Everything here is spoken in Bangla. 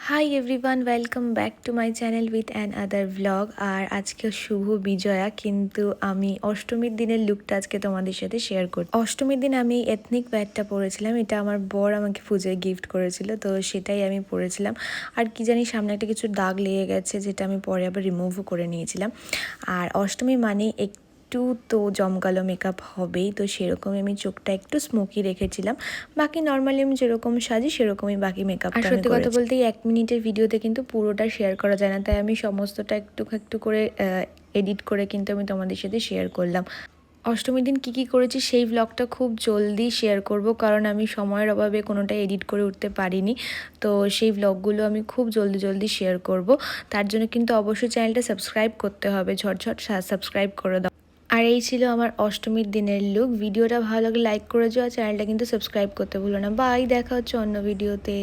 High everyone, welcome back to my channel with another vlog. আর আজকে শুভ বিজয়া, কিন্তু আমি অষ্টমীর দিনের লুকটা আজকে তোমাদের সাথে শেয়ার করি। অষ্টমীর দিন আমি এথনিক ওয়্যারটা পরেছিলাম, এটা আমার বর আমাকে পুজোয় গিফট করেছিল, তো সেটাই আমি পরেছিলাম। আর কি জানি সামনে একটা কিছু দাগ লেগে গেছে, যেটা আমি পরে আবার রিমুভও করে নিয়েছিলাম। আর অষ্টমী মানে একটু তো জমকালো মেকআপ হবেই, তো সেরকমই আমি চোখটা একটু স্মোকি রেখেছিলাম। বাকি নর্মালি আমি যেরকম সাজি সেরকমই বাকি মেকআপটা। আর সত্যি কথা বলতে এই 1 মিনিটের ভিডিওতে কিন্তু পুরোটা শেয়ার করা যায় না, তাই আমি সমস্তটা একটু একটু করে এডিট করে কিন্তু আমি তোমাদের সাথে শেয়ার করলাম। অষ্টমীর দিন কী করেছি সেই ব্লগটা খুব জলদি শেয়ার করব, কারণ আমি সময়ের অভাবে কোনোটা এডিট করে উঠতে পারিনি। তো সেই ব্লগগুলো আমি খুব জলদি শেয়ার করব। তার জন্য কিন্তু অবশ্যই চ্যানেলটা সাবস্ক্রাইব করতে হবে, ঝটঝট সাবস্ক্রাইব করে দাও। আর এই ছিল আমার অষ্টমীর দিনের লুক। ভিডিওটা ভালো লাগলে লাইক করে যাও, চ্যানেলটা কিন্তু সাবস্ক্রাইব করতে ভুলো না। বাই, দেখা হচ্ছে অন্য ভিডিওতে।